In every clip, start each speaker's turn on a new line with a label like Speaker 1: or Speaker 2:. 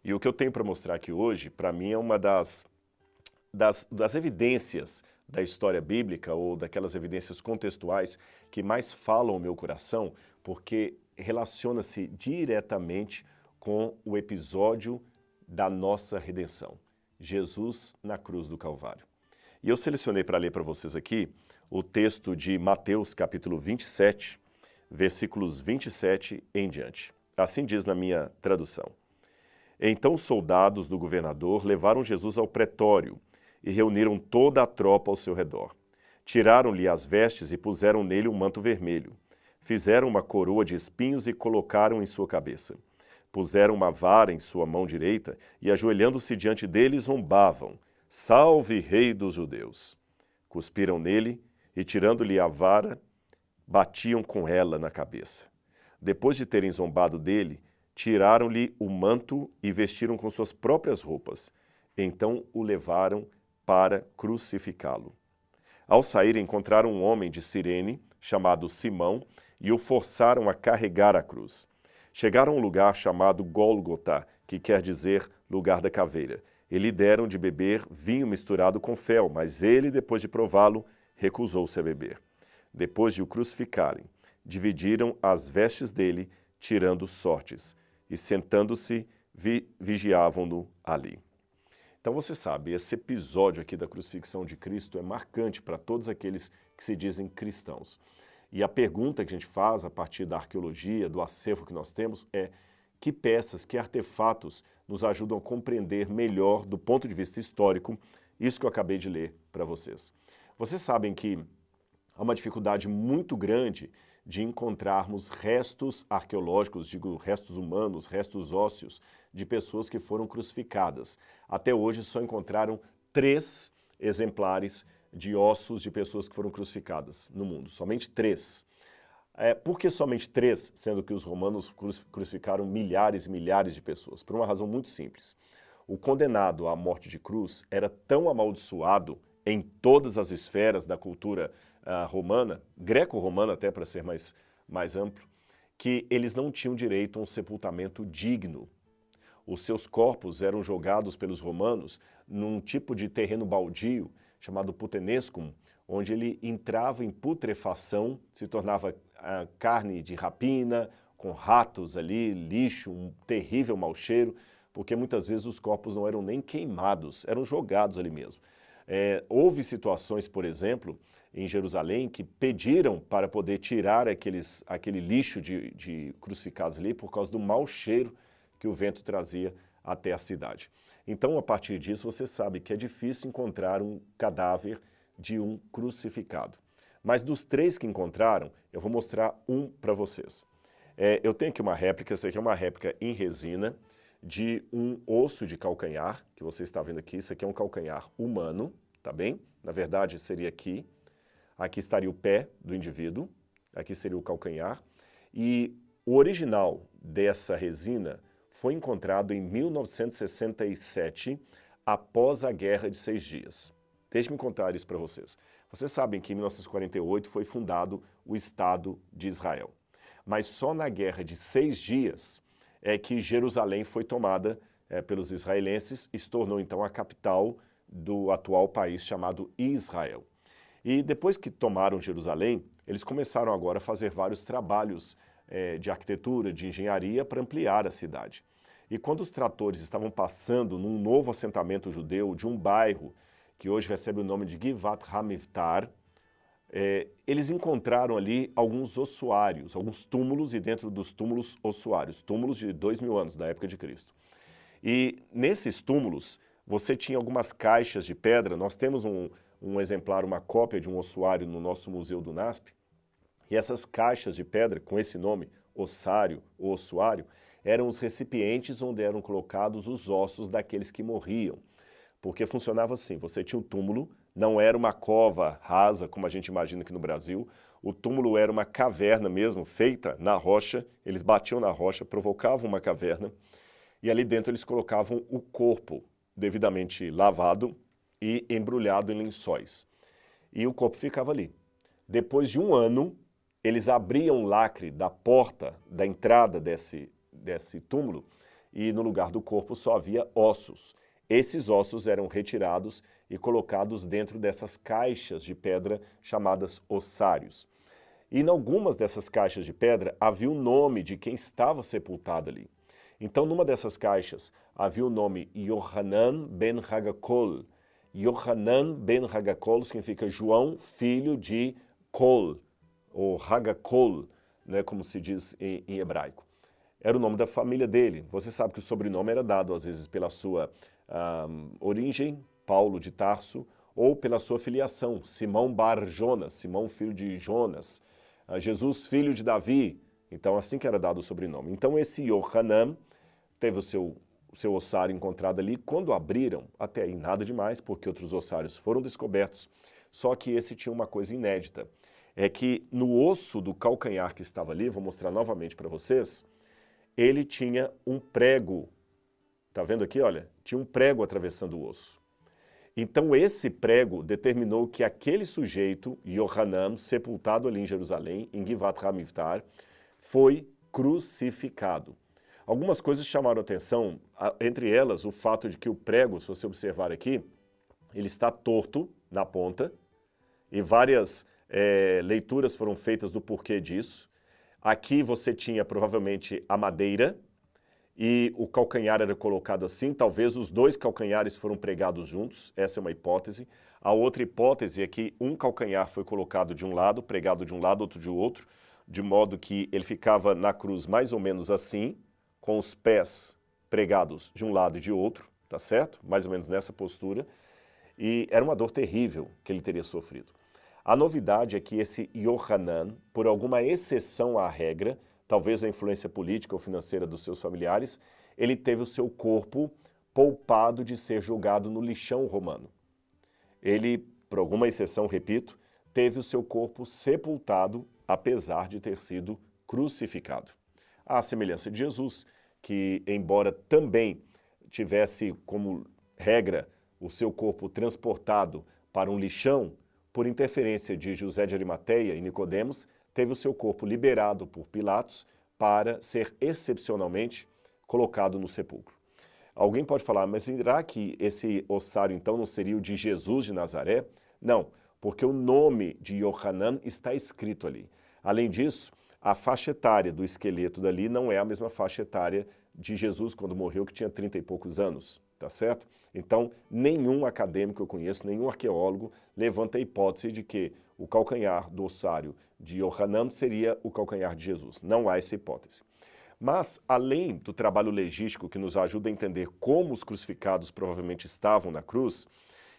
Speaker 1: E o que eu tenho para mostrar aqui hoje, para mim, é uma das evidências da história bíblica ou daquelas evidências contextuais que mais falam ao meu coração, porque relaciona-se diretamente com o episódio da nossa redenção, Jesus na cruz do Calvário. E eu selecionei para ler para vocês aqui o texto de Mateus capítulo 27, versículos 27 em diante. Assim diz na minha tradução. Então os soldados do governador levaram Jesus ao pretório e reuniram toda a tropa ao seu redor. Tiraram-lhe as vestes e puseram nele um manto vermelho. Fizeram uma coroa de espinhos e colocaram em sua cabeça. Puseram uma vara em sua mão direita e, ajoelhando-se diante dele, zombavam: Salve, Rei dos Judeus! Cuspiram nele e, tirando-lhe a vara, batiam com ela na cabeça. Depois de terem zombado dele, tiraram-lhe o manto e vestiram com suas próprias roupas. Então o levaram para crucificá-lo. Ao sair, encontraram um homem de Cirene, chamado Simão, e o forçaram a carregar a cruz. Chegaram a um lugar chamado Gólgota, que quer dizer lugar da caveira. E lhe deram de beber vinho misturado com fel, mas ele, depois de prová-lo, recusou-se a beber. Depois de o crucificarem, dividiram as vestes dele, tirando sortes, e sentando-se, vigiavam-no ali. Então você sabe, esse episódio aqui da crucifixão de Cristo é marcante para todos aqueles que se dizem cristãos. E a pergunta que a gente faz a partir da arqueologia, do acervo que nós temos, é que peças, que artefatos nos ajudam a compreender melhor, do ponto de vista histórico, isso que eu acabei de ler para vocês. Vocês sabem que há uma dificuldade muito grande de encontrarmos restos arqueológicos, digo restos humanos, restos ósseos, de pessoas que foram crucificadas. Até hoje só encontraram 3 exemplares de ossos de pessoas que foram crucificadas no mundo, somente 3. Por que somente 3, sendo que os romanos crucificaram milhares e milhares de pessoas? Por uma razão muito simples. O condenado à morte de cruz era tão amaldiçoado em todas as esferas da cultura romana, greco-romana até para ser mais amplo, que eles não tinham direito a um sepultamento digno. Os seus corpos eram jogados pelos romanos num tipo de terreno baldio chamado putenescum, onde ele entrava em putrefação, se tornava carne de rapina, com ratos ali, lixo, um terrível mau cheiro, porque muitas vezes os corpos não eram nem queimados, eram jogados ali mesmo. Houve situações, por exemplo, em Jerusalém, que pediram para poder tirar aquele lixo de crucificados ali por causa do mau cheiro que o vento trazia até a cidade. Então, a partir disso, você sabe que é difícil encontrar um cadáver de um crucificado. Mas dos 3 que encontraram, eu vou mostrar um para vocês. Eu tenho aqui uma réplica, essa aqui é uma réplica em resina, de um osso de calcanhar, que você está vendo aqui, isso aqui é um calcanhar humano, tá bem? Na verdade, seria aqui. Aqui estaria o pé do indivíduo, aqui seria o calcanhar. E o original dessa resina foi encontrado em 1967, após a Guerra de 6 Dias. Deixe-me contar isso para vocês. Vocês sabem que em 1948 foi fundado o Estado de Israel. Mas só na Guerra de 6 Dias é que Jerusalém foi tomada pelos israelenses e se tornou então a capital do atual país chamado Israel. E depois que tomaram Jerusalém, eles começaram agora a fazer vários trabalhos de arquitetura, de engenharia para ampliar a cidade. E quando os tratores estavam passando num novo assentamento judeu de um bairro que hoje recebe o nome de Givat HaMivtar, eles encontraram ali alguns ossuários, alguns túmulos, e dentro dos túmulos, ossuários, túmulos de 2000 anos, da época de Cristo. E nesses túmulos, você tinha algumas caixas de pedra. Nós temos um exemplar, uma cópia de um ossuário no nosso museu do NASP, e essas caixas de pedra, com esse nome, ossário ou ossuário, eram os recipientes onde eram colocados os ossos daqueles que morriam. Porque funcionava assim, você tinha um túmulo, não era uma cova rasa, como a gente imagina aqui no Brasil, o túmulo era uma caverna mesmo, feita na rocha, eles batiam na rocha, provocavam uma caverna, e ali dentro eles colocavam o corpo devidamente lavado e embrulhado em lençóis. E o corpo ficava ali. Depois de 1 ano, eles abriam o lacre da porta, da entrada desse túmulo, e no lugar do corpo só havia ossos. Esses ossos eram retirados e colocados dentro dessas caixas de pedra chamadas ossários. E em algumas dessas caixas de pedra havia o nome de quem estava sepultado ali. Então, numa dessas caixas havia o nome Yohanan ben Hagakol. Yohanan ben Hagakol significa João, filho de Kol, ou Hagakol, né, como se diz em hebraico. Era o nome da família dele. Você sabe que o sobrenome era dado, às vezes, pela sua origem, Paulo de Tarso, ou pela sua filiação, Simão Bar Jonas, Simão filho de Jonas, Jesus filho de Davi. Então, assim que era dado o sobrenome. Então, esse Yohanan teve o seu ossário encontrado ali. Quando abriram, até aí nada demais, porque outros ossários foram descobertos, só que esse tinha uma coisa inédita. É que no osso do calcanhar que estava ali, vou mostrar novamente para vocês, ele tinha um prego. Tá vendo aqui, olha? Tinha um prego atravessando o osso. Então esse prego determinou que aquele sujeito, Yohanan, sepultado ali em Jerusalém, em Givat HaMivtar, foi crucificado. Algumas coisas chamaram atenção, entre elas o fato de que o prego, se você observar aqui, ele está torto na ponta, e várias leituras foram feitas do porquê disso. Aqui você tinha provavelmente a madeira, e o calcanhar era colocado assim, talvez os dois calcanhares foram pregados juntos, essa é uma hipótese. A outra hipótese é que um calcanhar foi colocado de um lado, pregado de um lado, outro de outro, de modo que ele ficava na cruz mais ou menos assim, com os pés pregados de um lado e de outro, tá certo? Mais ou menos nessa postura. E era uma dor terrível que ele teria sofrido. A novidade é que esse Yohanan, por alguma exceção à regra, talvez a influência política ou financeira dos seus familiares, ele teve o seu corpo poupado de ser julgado no lixão romano. Ele, por alguma exceção, repito, teve o seu corpo sepultado, apesar de ter sido crucificado. À semelhança de Jesus, que embora também tivesse como regra o seu corpo transportado para um lixão, por interferência de José de Arimateia e Nicodemos, teve o seu corpo liberado por Pilatos para ser excepcionalmente colocado no sepulcro. Alguém pode falar, mas será que esse ossário então não seria o de Jesus de Nazaré? Não, porque o nome de Yohanan está escrito ali. Além disso, a faixa etária do esqueleto dali não é a mesma faixa etária de Jesus quando morreu, que tinha 30 e poucos anos, tá certo? Então, nenhum acadêmico que eu conheço, nenhum arqueólogo, levanta a hipótese de que o calcanhar do ossário de Yohanan seria o calcanhar de Jesus. Não há essa hipótese. Mas, além do trabalho legístico que nos ajuda a entender como os crucificados provavelmente estavam na cruz,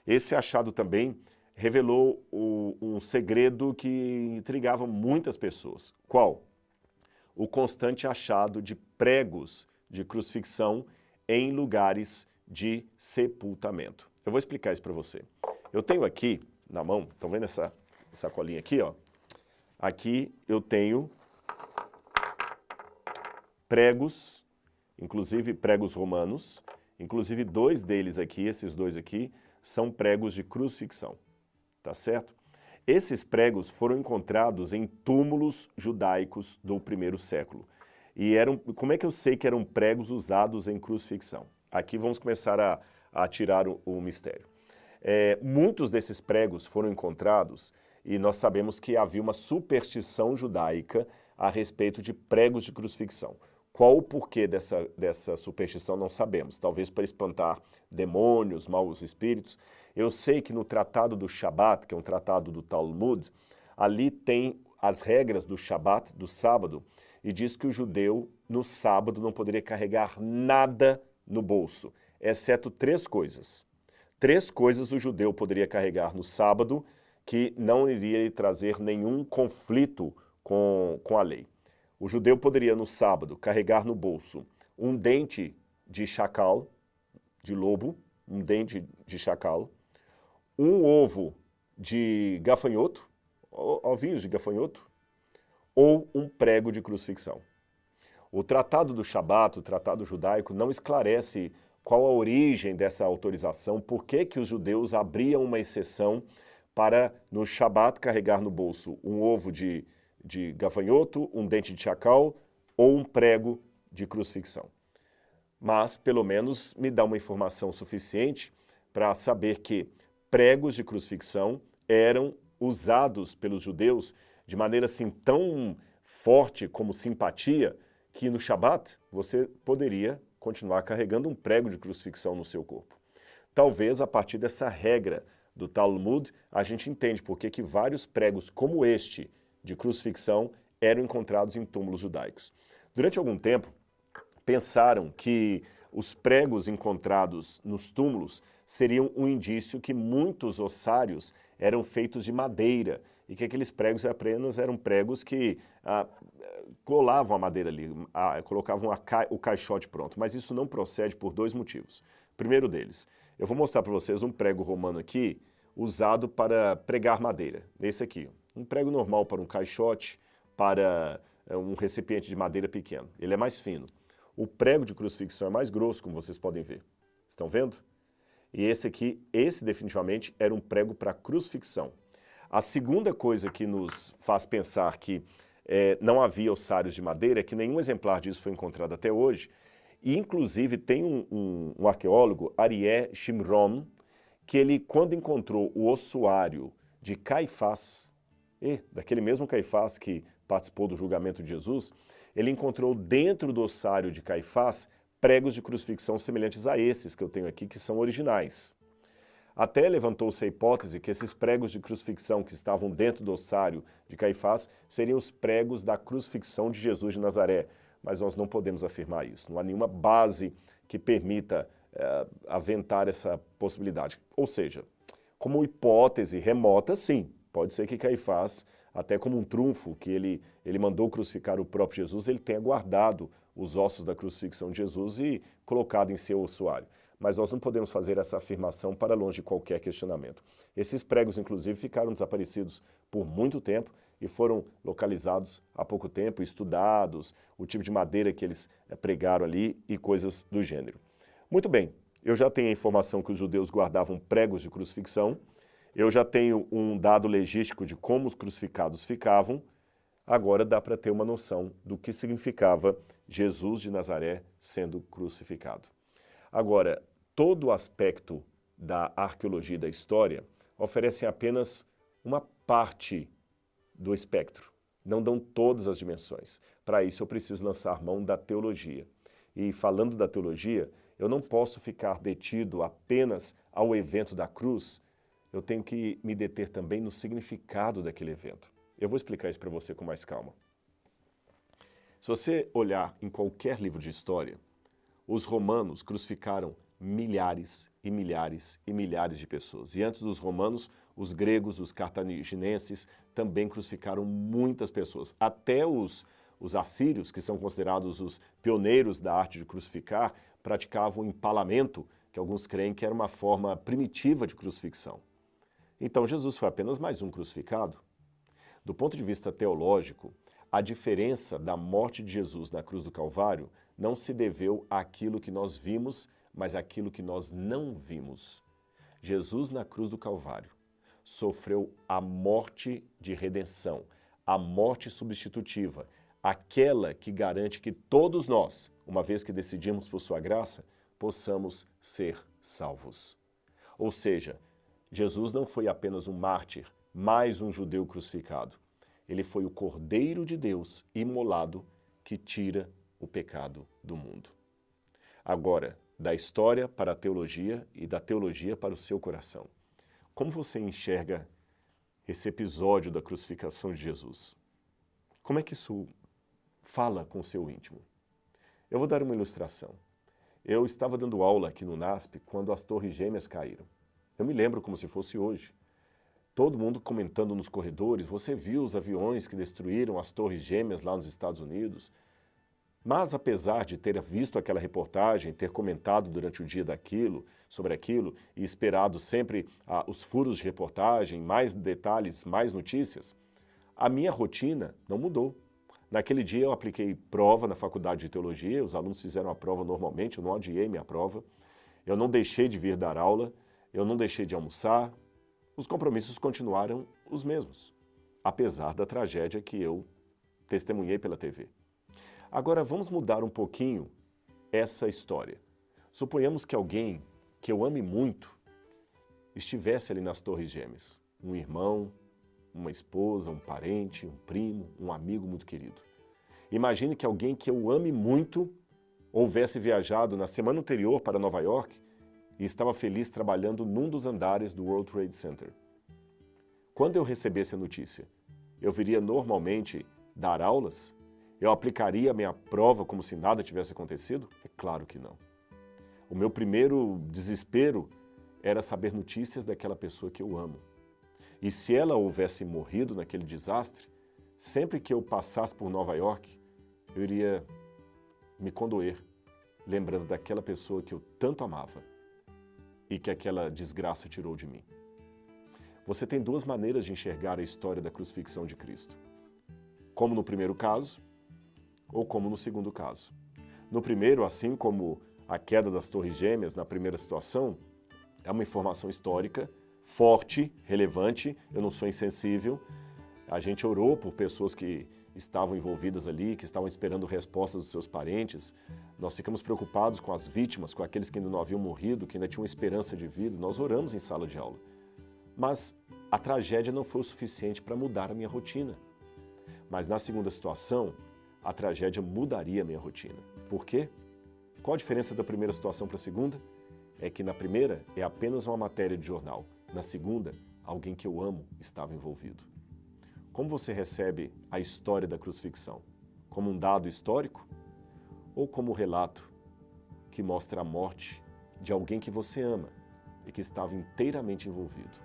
Speaker 1: esse achado também revelou um segredo que intrigava muitas pessoas. Qual? O constante achado de pregos de crucifixão em lugares de sepultamento. Eu vou explicar isso para você. Eu tenho aqui na mão, estão vendo essa sacolinha aqui, ó? Aqui eu tenho pregos, inclusive pregos romanos, inclusive dois deles aqui, esses dois aqui, são pregos de crucifixão, tá certo? Esses pregos foram encontrados em túmulos judaicos do primeiro século. E como é que eu sei que eram pregos usados em crucifixão? Aqui vamos começar a tirar o mistério. Muitos desses pregos foram encontrados e nós sabemos que havia uma superstição judaica a respeito de pregos de crucifixão. Qual o porquê dessa superstição não sabemos. Talvez para espantar demônios, maus espíritos. Eu sei que no Tratado do Shabat, que é um tratado do Talmud, ali tem as regras do Shabat, do sábado, e diz que o judeu, no sábado, não poderia carregar nada no bolso, exceto três coisas. Três coisas o judeu poderia carregar no sábado que não iria lhe trazer nenhum conflito com a lei. O judeu poderia, no sábado, carregar no bolso um dente de chacal, de lobo, um dente de chacal, um ovo de gafanhoto, ovinhos de gafanhoto, ou um prego de crucifixão. O Tratado do Shabat, o Tratado Judaico, não esclarece qual a origem dessa autorização, por que os judeus abriam uma exceção para, no Shabat, carregar no bolso um ovo de gafanhoto, um dente de chacal ou um prego de crucifixão. mas pelo menos me dá uma informação suficiente para saber que pregos de crucifixão eram usados pelos judeus de maneira assim tão forte como simpatia, que no Shabat você poderia continuar carregando um prego de crucifixão no seu corpo. Talvez a partir dessa regra do Talmud a gente entende por que vários pregos como este de crucifixão eram encontrados em túmulos judaicos. Durante algum tempo, pensaram que os pregos encontrados nos túmulos seriam um indício que muitos ossários eram feitos de madeira e que aqueles pregos apenas eram pregos que colavam a madeira ali, colocavam o caixote pronto. Mas isso não procede por dois motivos. Primeiro deles, eu vou mostrar para vocês um prego romano aqui usado para pregar madeira. Esse aqui, um prego normal para um caixote, para um recipiente de madeira pequeno. Ele é mais fino. O prego de crucifixão é mais grosso, como vocês podem ver. Estão vendo? E esse aqui, esse definitivamente era um prego para crucifixão. A segunda coisa que nos faz pensar que não havia ossários de madeira é que nenhum exemplar disso foi encontrado até hoje. E, inclusive, tem um arqueólogo, Arié Shimron, que ele, quando encontrou o ossuário de Caifás, daquele mesmo Caifás que participou do julgamento de Jesus, ele encontrou dentro do ossário de Caifás pregos de crucifixão semelhantes a esses que eu tenho aqui, que são originais. Até levantou-se a hipótese que esses pregos de crucifixão que estavam dentro do ossário de Caifás seriam os pregos da crucifixão de Jesus de Nazaré, mas nós não podemos afirmar isso. Não há nenhuma base que permita aventar essa possibilidade. Ou seja, como hipótese remota, sim, pode ser que Caifás, até como um trunfo que ele mandou crucificar o próprio Jesus, ele tenha guardado os ossos da crucifixão de Jesus e colocado em seu ossuário. Mas nós não podemos fazer essa afirmação para longe de qualquer questionamento. Esses pregos, inclusive, ficaram desaparecidos por muito tempo e foram localizados há pouco tempo, estudados, o tipo de madeira que eles pregaram ali e coisas do gênero. Muito bem, eu já tenho a informação que os judeus guardavam pregos de crucifixão, eu já tenho um dado legístico de como os crucificados ficavam, agora dá para ter uma noção do que significava Jesus de Nazaré sendo crucificado. Agora, todo o aspecto da arqueologia e da história oferecem apenas uma parte do espectro, não dão todas as dimensões. Para isso eu preciso lançar mão da teologia. E falando da teologia, eu não posso ficar detido apenas ao evento da cruz, eu tenho que me deter também no significado daquele evento. Eu vou explicar isso para você com mais calma. Se você olhar em qualquer livro de história, os romanos crucificaram milhares e milhares e milhares de pessoas. E antes dos romanos, os gregos, os cartaginenses também crucificaram muitas pessoas. Até os assírios, que são considerados os pioneiros da arte de crucificar, praticavam o empalamento, que alguns creem que era uma forma primitiva de crucifixão. Então Jesus foi apenas mais um crucificado. Do ponto de vista teológico, a diferença da morte de Jesus na cruz do Calvário não se deveu àquilo que nós vimos, mas àquilo que nós não vimos. Jesus na cruz do Calvário sofreu a morte de redenção, a morte substitutiva, aquela que garante que todos nós, uma vez que decidimos por sua graça, possamos ser salvos. Ou seja, Jesus não foi apenas um mártir, mais um judeu crucificado. Ele foi o Cordeiro de Deus imolado que tira o pecado do mundo. Agora, da história para a teologia e da teologia para o seu coração. Como você enxerga esse episódio da crucificação de Jesus? Como é que isso fala com o seu íntimo? Eu vou dar uma ilustração. Eu estava dando aula aqui no NASP quando as Torres Gêmeas caíram. Eu me lembro como se fosse hoje. Todo mundo comentando nos corredores, você viu os aviões que destruíram as Torres Gêmeas lá nos Estados Unidos? Mas apesar de ter visto aquela reportagem, ter comentado durante o dia sobre aquilo e esperado sempre os furos de reportagem, mais detalhes, mais notícias, a minha rotina não mudou. Naquele dia eu apliquei prova na faculdade de teologia, os alunos fizeram a prova normalmente, eu não adiei minha prova, eu não deixei de vir dar aula, eu não deixei de almoçar, os compromissos continuaram os mesmos, apesar da tragédia que eu testemunhei pela TV. Agora vamos mudar um pouquinho essa história. Suponhamos que alguém que eu ame muito estivesse ali nas Torres Gêmeas. Um irmão, uma esposa, um parente, um primo, um amigo muito querido. Imagine que alguém que eu ame muito houvesse viajado na semana anterior para Nova York e estava feliz trabalhando num dos andares do World Trade Center. Quando eu recebesse a notícia, eu viria normalmente dar aulas? Eu aplicaria a minha prova como se nada tivesse acontecido? É claro que não. O meu primeiro desespero era saber notícias daquela pessoa que eu amo. E se ela houvesse morrido naquele desastre, sempre que eu passasse por Nova York, eu iria me condoer, lembrando daquela pessoa que eu tanto amava e que aquela desgraça tirou de mim. Você tem duas maneiras de enxergar a história da crucifixão de Cristo. Como no primeiro caso, ou como no segundo caso. No primeiro, assim como a queda das Torres Gêmeas, na primeira situação, é uma informação histórica, forte, relevante, eu não sou insensível. A gente orou por pessoas que estavam envolvidas ali, que estavam esperando respostas dos seus parentes. Nós ficamos preocupados com as vítimas, com aqueles que ainda não haviam morrido, que ainda tinham esperança de vida. Nós oramos em sala de aula. Mas a tragédia não foi o suficiente para mudar a minha rotina. Mas na segunda situação, a tragédia mudaria a minha rotina. Por quê? Qual a diferença da primeira situação para a segunda? É que na primeira é apenas uma matéria de jornal. Na segunda, alguém que eu amo estava envolvido. Como você recebe a história da crucifixão? Como um dado histórico? Ou como um relato que mostra a morte de alguém que você ama e que estava inteiramente envolvido?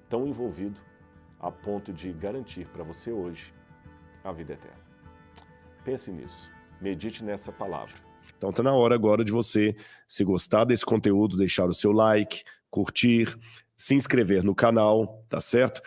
Speaker 1: Tão envolvido a ponto de garantir para você hoje a vida eterna. Pense nisso, medite nessa palavra. Então está na hora agora de você, se gostar desse conteúdo, deixar o seu like, curtir, se inscrever no canal, tá certo?